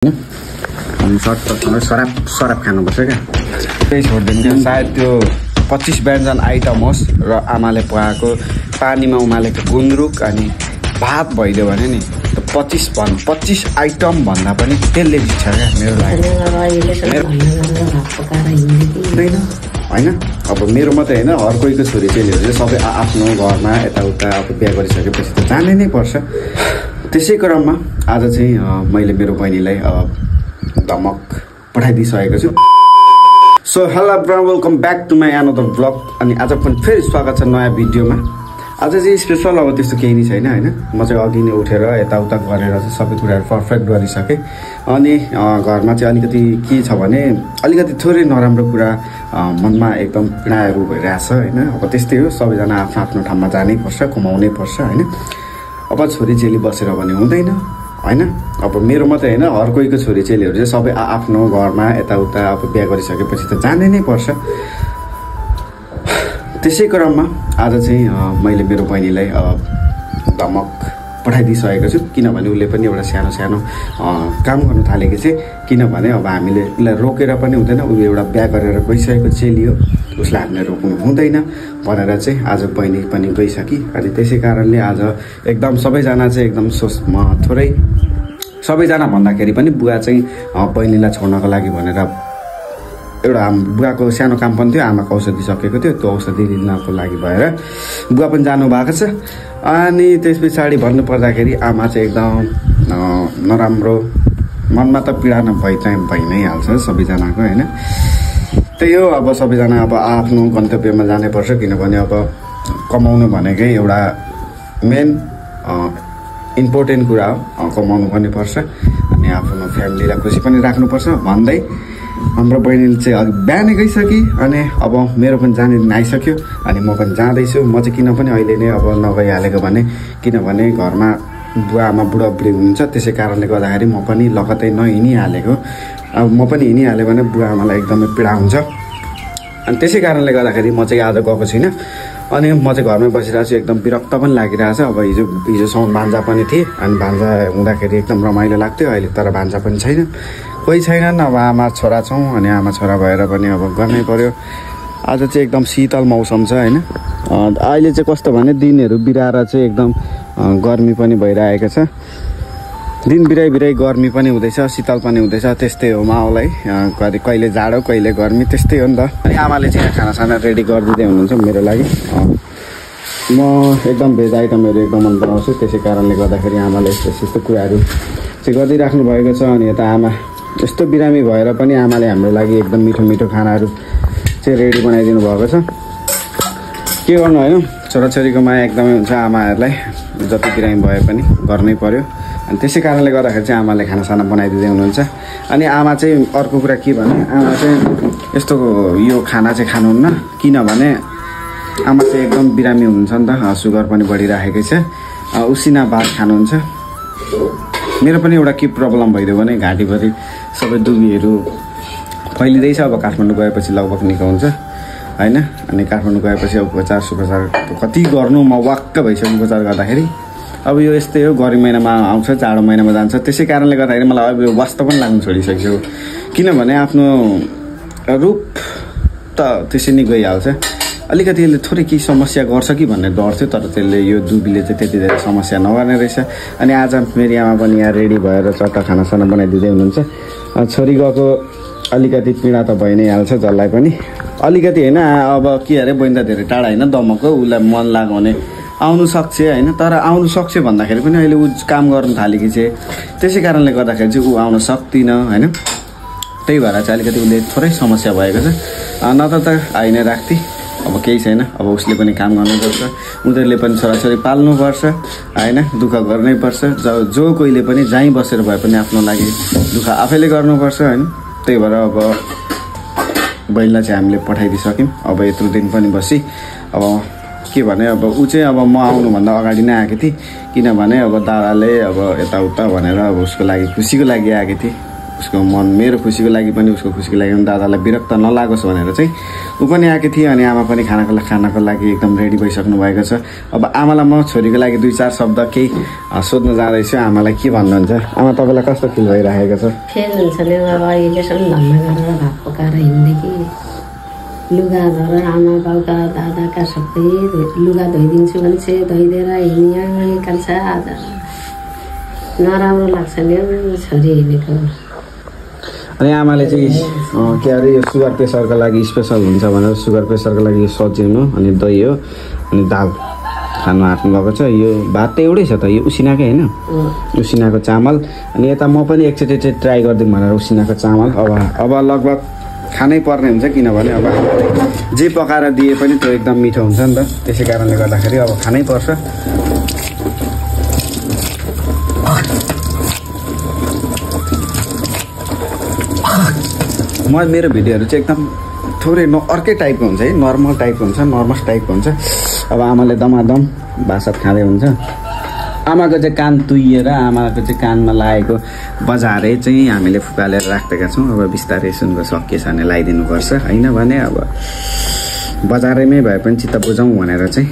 अनि सर्टकटमा सराप खानुपर्छ क्या त्यही छोडिदिनु क्या सायद त्यो 25 व्यञ्जन आइटम होस् र आमाले पकाएको पानीमा उमालेको गुन्द्रुक अनि भात भइदियो भने नि 25 आइटम भन्दा पनि त्यसले जित्छ क्या मेरो लागि होइन अब मेरो मात्रै होइन हर कोहीको छोरी चेलीहरू चाहिँ सबै आफ्नो घरमा यताउता अब बिहा गरिसकेपछि त जानै नै पर्छ। त्यसै क्रममा आज चाहिँ मैले मेरो बहिनीलाई धमक पठाइदिइसकेको छु। So hello everyone, welcome back to my another blog. अनि आज पनि फेरि स्वागत छ नयाँ भिडियोमा। आज चाहिँ स्पेसल अब त्यस्तो केही नै छैन होइन, म चाहिँ अघि नै उठेर यताउता गरेर चाहिँ सबै कुराहरू पर्फेक्ट गरिसकेँ। अनि घरमा चाहिँ अलिकति के छ भने अलिकति थोरै नराम्रो कुरा मनमा एकदम पीडाहरू भइरहेछ होइन। अब त्यस्तै हो, सबैजना आफ्नो आफ्नो ठाउँमा जानै पर्छ, कमाउनै पर्छ होइन। अब छोरी चेली बसेर भने हुँदैन होइन। अब मेरो मात्रै होइन, हर कोहीको छोरी चेलीहरू चाहिँ सबै आफ्नो घरमा यताउता अब बिहा गरिसकेपछि त जानै नै पर्छ। त्यसै क्रममा आज चाहिँ मैले मेरो बहिनीलाई धमक पठाइदिइसकेको छु, किनभने उसले पनि एउटा सानो सानो काम गर्नु थालेको चाहिँ। किनभने अब हामीले उसलाई रोकेर पनि हुँदैन, उसले एउटा बिहा गरेर गइसकेको चेली हो, उसलाई हामीले रोक्नु हुँदैन भनेर चाहिँ आज बहिनी पनि गइसकी। अनि त्यसै कारणले आज एकदम सबैजना चाहिँ एकदम थोरै सबैजना भन्दाखेरि पनि बुवा चाहिँ बहिनीलाई छोड्नको लागि भनेर एउटा बुवाको सानो काम पनि थियो, आमाको औषधि सकेको थियो, त्यो औषधि लिनको लागि भएर बुवा पनि जानुभएको छ। अनि त्यस पछाडि भन्नुपर्दाखेरि आमा चाहिँ एकदम नराम्रो, मनमा त पीडा भइ नै हाल्छ सबैजनाको होइन। त्यही हो, अब सबैजना अब आफ्नो गन्तव्यमा जानै पर्छ, किनभने अब कमाउनु भनेकै एउटा मेन इम्पोर्टेन्ट कुरा हो, कमाउनु पनि पर्छ अनि आफ्नो फ्यामिलीलाई खुसी पनि राख्नुपर्छ भन्दै हाम्रो बहिनीले चाहिँ अघि बिहानै गइसक्यो। अनि अब मेरो पनि जाने दिन आइसक्यो अनि म पनि जाँदैछु। म चाहिँ किन पनि अहिले नै अब नगइहालेको भने किनभने घरमा बुवा आमा बुढाबुढी हुनुहुन्छ, त्यसै कारणले गर्दाखेरि म पनि लगतै नहिँडिहालेको। अब म पनि हिँडिहालेँ भने बुवा आमालाई एकदमै पीडा हुन्छ। अनि त्यसै कारणले गर्दाखेरि म चाहिँ आज गएको छुइनँ। अनि म चाहिँ घरमै बसिरहेको छु, एकदम विरक्त पनि लागिरहेछ। अब हिजोसम्म भान्जा पनि थिएँ, अनि भान्जा हुँदाखेरि एकदम रमाइलो लाग्थ्यो। अहिले तर भान्जा पनि छैन, कोही छैनन्। अब आमा छोरा छौँ, अनि आमा छोरा भएर पनि अब गर्नै पर्यो। आज चाहिँ एकदम शीतल मौसम छ होइन। अहिले चाहिँ कस्तो भने दिनहरू बिराएर चाहिँ एकदम गर्मी पनि भइरहेको छ। दिन बिराइ गर्मी पनि हुँदैछ, शीतल पनि हुँदैछ, त्यस्तै हो माहौल है। कहिले जाडो कहिले गर्मी, त्यस्तै हो नि त। अनि आमाले चाहिँ खानासाना रेडी गरिदिँदै हुनुहुन्छ मेरो लागि। म एकदम भेज आइटमहरू एकदम मन बनाउँछु, त्यसै कारणले गर्दाखेरि आमाले यस्तो कुराहरू चाहिँ गरिदिइराख्नु भएको छ। अनि यता आमा यस्तो बिरामी भएर पनि आमाले हाम्रो लागि एकदम मिठो मिठो खानाहरू चाहिँ रेडी बनाइदिनु भएको छ। के गर्नु होइन, छोराछोरीको माया एकदमै हुन्छ, आमाहरूलाई जति बिरामी भए पनि गर्नै पर्यो। अनि त्यसै कारणले गर्दाखेरि चाहिँ आमाले खानासाना बनाइदिँदै हुनुहुन्छ। अनि आमा चाहिँ अर्को कुरा के भने, आमा चाहिँ यस्तो यो खाना चाहिँ खानुहुन्न, किनभने आमा चाहिँ एकदम बिरामी हुनुहुन्छ नि त, सुगर पनि बढिराखेकै छ, उसिना भात खानुहुन्छ। मेरो पनि एउटा के प्रब्लम भइदियो भने घाँटीभरि सबै दुबीहरू फैलिँदैछ। अब काठमाडौँ गएपछि लगभग निको हुन्छ होइन। अनि काठमाडौँ गएपछि अब उपचार कति गर्नु, म वाक्क भइसक्यो उपचार गर्दाखेरि। अब यो यस्तै हो, गर्मी महिनामा आउँछ, जाडो महिनामा जान्छ, त्यसै कारणले गर्दाखेरि मलाई अब यो वास्तव पनि लाग्नु छोडिसक्यो। किनभने आफ्नो रूप त त्यसै नै गइहाल्छ, अलिकति यसले थोरै केही समस्या गर्छ कि भन्ने डर थियो, तर त्यसले यो दुबीले चाहिँ त्यति धेरै समस्या नगर्ने रहेछ। अनि आज मेरी आमा पनि यहाँ रेडी भएर चट्ट खानासाना बनाइदिँदै हुनुहुन्छ। छोरी गएको अलिकति पीडा त भइ नै हाल्छ जसलाई पनि, अलिकति होइन। अब के अरे बहिनी त धेरै टाढा होइन, दमकको, उसलाई मन लाग्यो भने आउनु सक्छ होइन। तर आउनु सक्छ भन्दाखेरि पनि अहिले ऊ काम गर्नु थालेकी छ, त्यसै कारणले गर्दाखेरि चाहिँ ऊ आउन सक्दिनँ होइन। त्यही भएर चाहिँ अलिकति उसले थोरै समस्या भएको छ, नत्र त आइ नै राख्थे। अब केही छैन, अब उसले पनि काम गर्नुपर्छ, उनीहरूले पनि छोराछोरी पाल्नुपर्छ होइन, दुःख गर्नै पर्छ। जो कोहीले पनि जहीँ बसेर भए पनि आफ्नो लागि दुःख आफैले गर्नुपर्छ होइन। त्यही भएर अब बहिनीलाई चाहिँ हामीले पठाइदिइसक्यौँ। अब यत्रो दिन पनि बसी, अब के भने अब ऊ चाहिँ अब म आउनुभन्दा अगाडि नै आएको थिएँ, किनभने अब दादाले अब यताउता भनेर अब उसको लागि खुसीको लागि आएको थिएँ। उसको मन मेरो खुसीको लागि पनि उसको खुसीको लागि पनि दादालाई विरक्त नलागोस् भनेर चाहिँ ऊ पनि आएकी थिए अनि आमा पनि खानाको लागि एकदम रेडी भइसक्नु भएको छ। अब आमालाई म छोरीको लागि 2-4 शब्द केही सोध्न जाँदैछु। आमालाई के भन्नुहुन्छ? आमा तपाईँलाई कस्तो फिल भइरहेको छ? फेरि हुन्छ नि अब अहिलेसम्म धम्म गरेर भात पकाएर हिँड्दै कि लुगा धर आमा बाउका दादाका सबै लुगा धोइदिन्छु भन्छ धोइदिएर हिँड्ने कान्छ। आज नराम्रो लाग्छ नि छोरी हिँडेको। अनि आमाले चाहिँ के अरे यो सुगर प्रेसरको लागि स्पेसल हुन्छ भनेर सुगर प्रेसरको लागि यो सजिनु अनि दही हो अनि दाल खानु आँट्नु भएको छ। यो भात त एउटै छ त, यो उसिनाकै होइन, उसिनाको चामल। अनि यता म पनि एकचोटि चाहिँ ट्राई गरिदिउँ भनेर उसिनाको चामल अब लगभग खानै पर्ने हुन्छ किनभने अब जे पकाएर दिए पनि त्यो एकदम मिठो हुन्छ नि त। त्यसै कारणले गर्दाखेरि अब खानै पर्छ। मेरो भिडियोहरू चाहिँ एकदम थोरै अर्कै टाइपको हुन्छ है, नर्मल टाइपको हुन्छ, नर्मस टाइपको हुन्छ। अब आमाले दमादम भात खाँदै हुन्छ। आमाको चाहिँ कान तुइएर आमाको चाहिँ कानमा लागेको बजारे चाहिँ हामीले फुकालेर राखेका छौँ। अब बिस्तारै सुनको सकिएछ भने लगाइदिनुपर्छ, होइन भने अब बजारैमै भए पनि चित्त बुझाउँ भनेर चाहिँ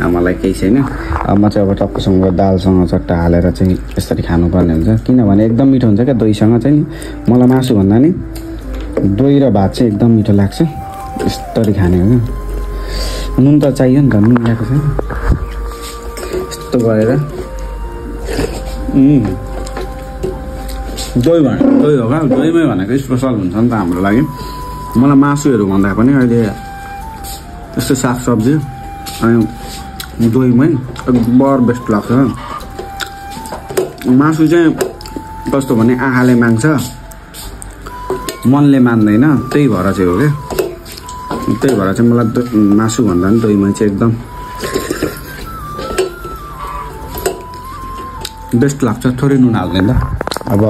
आमालाई केही छैन। अब म चाहिँ अब टक्कसँग दालसँग चट्टा हालेर चाहिँ यसरी खानुपर्ने हुन्छ किनभने एकदम मिठो हुन्छ क्या दहीसँग चाहिँ। मलाई मासु भन्दा नि दही र भात चाहिँ एकदम मिठो लाग्छ, यस्तरी खाने हो क्या। नुन त चाहियो नि त, नुन ल्याएको छैन। यस्तो गरेर दही हो क्या, दहीमै भनेको स्पेसल हुन्छ नि त हाम्रो लागि। मलाई मासुहरू भन्दा पनि अहिले यस्तो सागसब्जी अनि दहीमै बर बेस्ट लाग्छ। मासु चाहिँ कस्तो भने आँखाले माग्छ, मनले मान्दैन, त्यही भएर चाहिँ हो क्या। त्यही भएर चाहिँ मलाई मासु भन्दा पनि दहीमै चाहिँ एकदम बेस्ट लाग्छ। थोरै नुन हाल्ने त, अब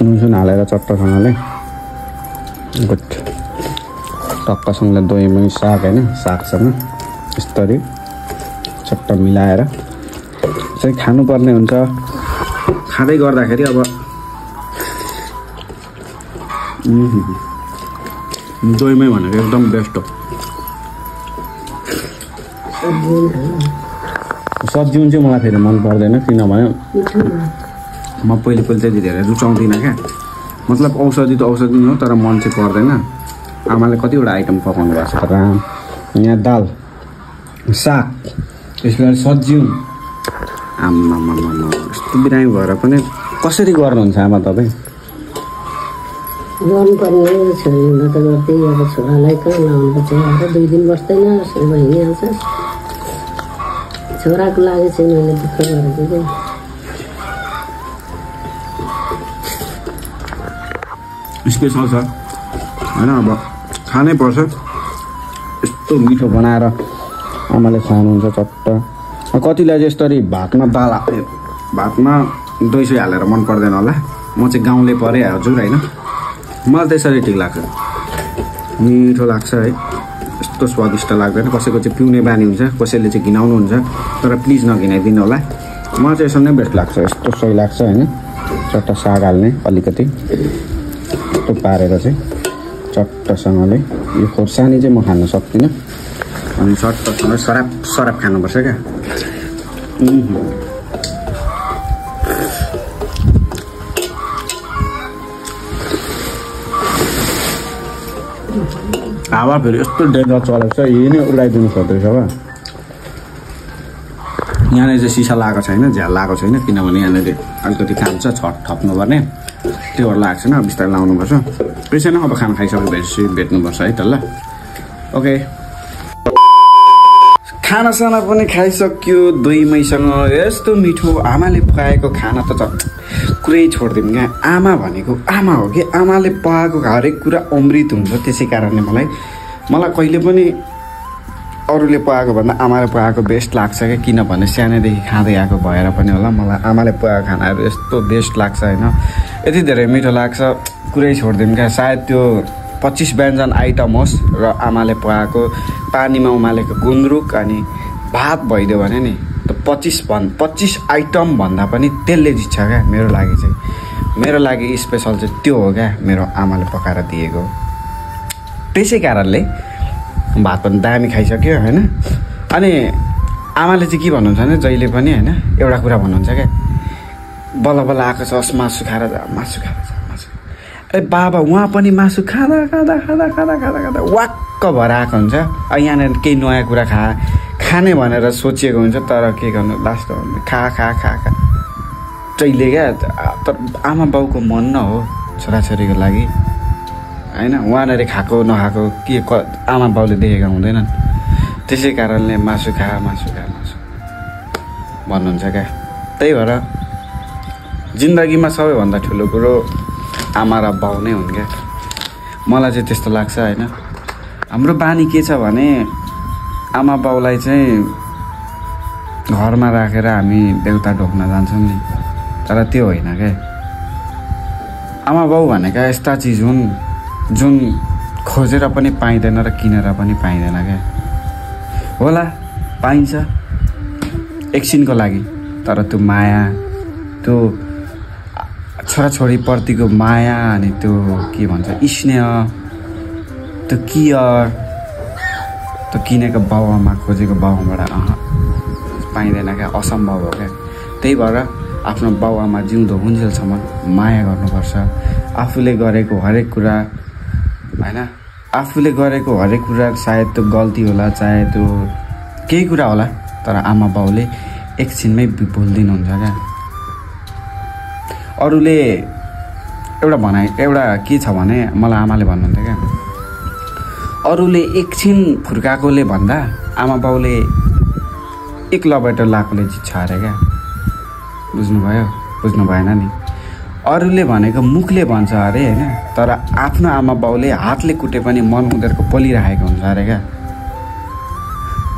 नुन हालेर चट्टसँगले गुड टक्कसँगले दहीमै साग होइन, सागसँग यस्तरी चट्ट मिलाएर चाहिँ खानुपर्ने हुन्छ। खाँदै गर्दाखेरि अब दहीमै भनेको एकदम बेस्ट हो। सब्जी चाहिँ मलाई फेरि मन पर्दैन किनभने म पहिले चाहिँ धेरै रुचाउँदिनँ क्या। मतलब औषधि त औषधि नै हो तर मन चाहिँ पर्दैन। आमाले कतिवटा आइटम पकाउनु भएको छ तर यहाँ दाल साग त्यसको लागि सब्जी आम्मा यस्तो बिरामी भएर पनि कसरी गर्नुहुन्छ आमा तपाईँ? गर्नुपर्ने छोरी हुँदा त गर्दै अब छोरालाई कहाँ लाउनु चाहिँ अब 2 दिन बस्दैन अब हिँडिहाल्छ। छोराको लागि चाहिँ मैले दुःख गरेको क्या। स्पेसल छ होइन, अब खानै पर्छ। यस्तो मिठो बनाएर आमाले खुवाउनुहुन्छ चट्ट। कतिलाई चाहिँ यस्तरी भातमा दही सही हालेर मन पर्दैन होला। म चाहिँ गाउँले परेँ हजुर होइन, मलाई त्यसरी ठिक लाग्छ, मिठो लाग्छ है। यस्तो स्वादिष्ट लाग्दैन। कसैको चाहिँ पिउने बानी हुन्छ, कसैले चाहिँ घिनाउनु हुन्छ, तर प्लिज नघिनाइदिनु होला। मलाई चाहिँ यसो नै बेस्ट लाग्छ, यस्तो सही लाग्छ होइन। चट्ट साग हाल्ने अलिकति यस्तो पारेर चाहिँ चट्टसँगले। यो खोर्सानी चाहिँ म खान सक्दिनँ अनि चट्टसँग सराप खानुपर्छ क्या। हावा फेरि यस्तो डेन्जर चलेको छ, यही नै उडाइदिनु खोज्दैछ अब। यहाँनिर चाहिँ सिसा लगाएको छैन, झ्याल लगाएको छैन किनभने यहाँनिर अलिकति काम छ, छट थप्नुपर्ने, त्यो भएर लगाएको छैन। बिस्तारै लाउनुपर्छ। त्यसै नै अब खाना खाइसकेपछि भेट्नुपर्छ है त ल। ओके, खानासाना पनि खाइसक्यो दहीमैसँग। यस्तो मिठो आमाले पकाएको खाना त कुरै छोडिदिउँ क्या। आमा भनेको आमा हो कि, आमाले पकाएको हरेक कुरा अमृत हुन्छ। त्यसै कारणले मलाई कहिले पनि अरूले पकाएको भन्दा आमाले पकाएको बेस्ट लाग्छ क्या। किनभने सानैदेखि खाँदै आएको भएर पनि होला मलाई आमाले पकाएको खानाहरू यस्तो बेस्ट लाग्छ होइन। यति धेरै मिठो लाग्छ कुरै छोडिदिउँ क्या। सायद त्यो 25 व्यञ्जन आइटम होस् र आमाले पकाएको पानीमा उमालेको गुन्द्रुक अनि भात भइदियो भने नि त 25 आइटम भन्दा पनि त्यसले जित्छ क्या मेरो लागि चाहिँ। मेरो लागि स्पेसल चाहिँ त्यो हो क्या, मेरो आमाले पकाएर दिएको। त्यसै कारणले भात पनि दामी खाइसक्यो होइन। अनि आमाले चाहिँ के भन्नुहुन्छ भने जहिले पनि होइन एउटा कुरा भन्नुहुन्छ क्या, बल्ल बल्ल आएको छ मासु खाएर जा, मासु खाएर जा, मासु। अरे बाबा उहाँ पनि मासु खाँदा खाँदा खाँदा खाँदा खाँदा खाँदा वाक्क भएर आएको हुन्छ। यहाँनिर केही नयाँ कुरा खाने भनेर सोचिएको हुन्छ, तर के गर्नु लास्टमा खा खा खा खा जहिले क्या। तर आमा बाउको मन न हो छोराछोरीको लागि होइन, उहाँनिर खाएको नखाएको के आमा बाउले देखेका हुँदैनन्। त्यसै कारणले मासु खा मासु खा मासु भन्नुहुन्छ क्या। त्यही भएर जिन्दगीमा सबैभन्दा ठुलो कुरो आमा र बाउ नै हुन् क्या, मलाई चाहिँ त्यस्तो लाग्छ होइन। हाम्रो बानी के छ भने आमा बाउलाई चाहिँ घरमा राखेर हामी देउता ढोक्न जान्छौँ नि, तर त्यो होइन क्या। आमा बाउ भनेका यस्ता चिज हुन् जुन खोजेर पनि पाइँदैन र किनेर पनि पाइँदैन क्या। होला पाइन्छ एकछिनको लागि, तर त्यो माया, त्यो छोराछोरीप्रतिको माया अनि त्यो के भन्छ स्नेह, त्यो केयर, त्यो किनेको बाउआमा खोजेको बाउबाट पाइँदैन क्या, असम्भव हो क्या। त्यही भएर आफ्नो बाउआमा जिउँदो हुन्जेलसम्म माया गर्नुपर्छ। आफूले गरेको हरेक कुरा होइन, आफूले गरेको हरेक कुरा सायद त्यो गल्ती होला, चाहे त्यो केही कुरा होला, तर आमा बाउले एकछिनमै भुलिदिनुहुन्छ क्या। अरूले एउटा के छ भने मलाई आमाले भन्नुहुन्थ्यो क्या, अरूले एकछिन फुर्काएकोले भन्दा आमा बाउले एक लबेटर लाएकोले जित्छ अरे क्या। बुझ्नुभयो? बुझ्नु भएन नि। अरूले भनेको मुखले भन्छ अरे होइन, तर आफ्नो आमा बाउले हातले कुटे पनि मन उनीहरूको पोलिरहेको हुन्छ अरे क्या।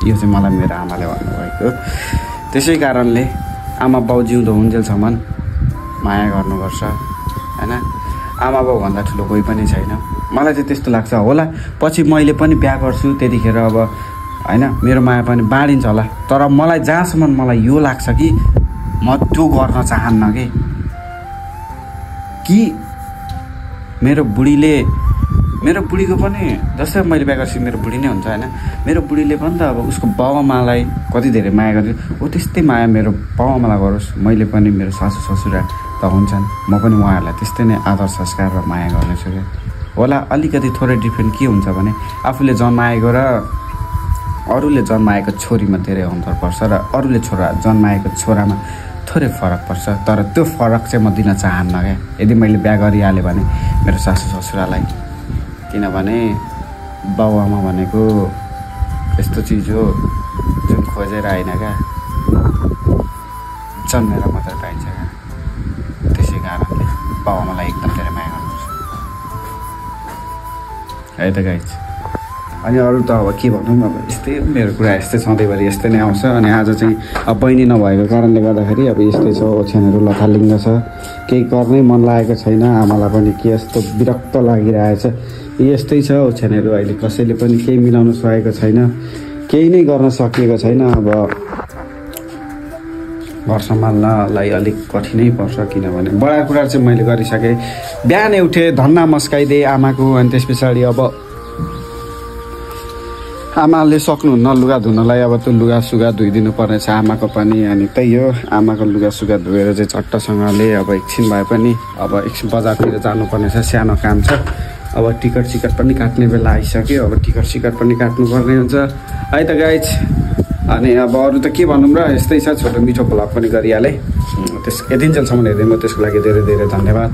यो चाहिँ मलाई मेरो आमाले भन्नुभएको। त्यसै कारणले आमा बाउ जिउँदो हुन्जेलसम्म माया गर्नुपर्छ होइन। आमा बाउभन्दा ठुलो कोही पनि छैन, मलाई चाहिँ त्यस्तो लाग्छ। होला पछि मैले पनि बिहा गर्छु, त्यतिखेर अब होइन मेरो माया पनि बाँडिन्छ होला, तर मलाई जहाँसम्म मलाई यो लाग्छ कि म त्यो गर्न चाहन्न कि मेरो बुढीको पनि जस्तै मैले बिहा गर्छु मेरो बुढी नै हुन्छ होइन। मेरो बुढीले पनि त अब उसको बाउआमालाई कति धेरै माया गर्छु, हो त्यस्तै माया मेरो बाउआमालाई गरोस्। मैले पनि मेरो सासू ससुरा त हुन्छन्, म पनि उहाँहरूलाई त्यस्तै नै आदर संस्कार र माया गर्नेछु क्या। होला अलिकति थोरै डिफ्रेन्ट के हुन्छ भने आफूले जन्माएको र अरूले जन्माएको छोरीमा धेरै अन्तर पर्छ र अरूले जन्माएको छोरामा थोरै फरक पर्छ, तर त्यो फरक चाहिँ म दिन चाहन्न क्या यदि मैले बिहा गरिहालेँ भने मेरो सासू ससुरालाई। किनभने बाउआमा भनेको यस्तो चिज हो जुन खोजेर आएन क्या, जन्मेर मात्रै पाइन्छ क्या। त्यसै कारणले बाउआमालाई एकदम धेरै माया गर्नुपर्छ है त गाइज। अनि अरू त अब के भनौँ, अब यस्तै मेरो कुरा यस्तै सधैँभरि यस्तै नै आउँछ। अनि आज चाहिँ अब बहिनी नभएको कारणले गर्दाखेरि अब यस्तै छ, ओछ्यानहरू लथालिङ्ग छ, केही गर्नै मन लागेको छैन। आमालाई पनि के यस्तो विरक्त लागिरहेछ, यस्तै छ ओछ्यानहरू। अहिले कसैले पनि केही मिलाउन सकेको छैन, केही नै गर्न सकिएको छैन। अब घर सम्हाल्नलाई अलिक कठिनै पर्छ, किनभने बडा कुरा चाहिँ मैले गरिसकेँ। बिहानै उठेँ, धन्ना मस्काइदिएँ आमाको, अनि त्यस पछाडि अब आमाले सक्नुहुन्न लुगा धुनलाई, अब त्यो लुगा सुगा धोइदिनु पर्ने छ आमाको पनि। अनि त्यही हो, आमाको लुगा सुगा धोएर चाहिँ चट्टसँगले अब एकछिन भए पनि अब एकछिन बजारतिर जानुपर्ने छ, सानो काम छ। अब टिकट सिकट पनि काट्ने बेला आइसक्यो, अब टिकट सिकट पनि काट्नुपर्ने हुन्छ है त गाइज। अनि अब अरू त के भनौँ र, यस्तै छ, छोटो मिठो भ्लग पनि गरिहालेँ। यतिन्जेलसम्म हेरिदिनु त्यसको लागि धेरै धेरै धन्यवाद।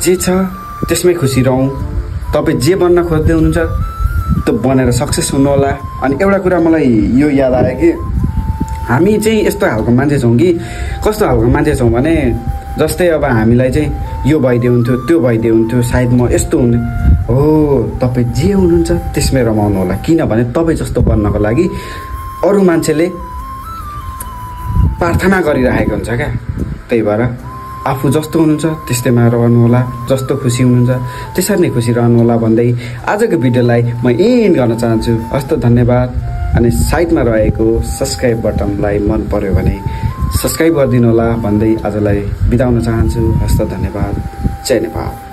जे छ त्यसमै खुसी रहौँ। तपाईँ जे बन्न खोज्दै हुनुहुन्छ त्यो बनेर सक्सेस हुनु होला। अनि एउटा कुरा मलाई यो याद आयो कि हामी चाहिँ यस्तो खालको मान्छे छौँ कि कस्तो खालको मान्छे छौँ भने जस्तै अब हामीलाई चाहिँ यो भइदियो हुन्थ्यो, त्यो भइदियो हुन्थ्यो, सायद म यस्तो हुन्थ्यो। हो, तपाईँ जे हुनुहुन्छ त्यसमै रमाउनु होला, किनभने तपाईँ जस्तो बन्नको लागि अरू मान्छेले प्रार्थना गरिरहेको हुन्छ क्या। त्यही भएर आफू जस्तो हुनुहुन्छ त्यस्तैमा रहनु होला, जस्तो खुसी हुनुहुन्छ त्यसरी नै खुसी रहनु होला भन्दै आजको भिडियोलाई म एन्ड गर्न चाहन्छु। हस्त धन्यवाद। अनि साइडमा रहेको सब्सक्राइब बटनलाई मन पर्यो भने सब्स्क्राइब गरिदिनु होला भन्दै आजलाई बिदा हुन चाहन्छु। हस्त धन्यवाद। जय नेपाल।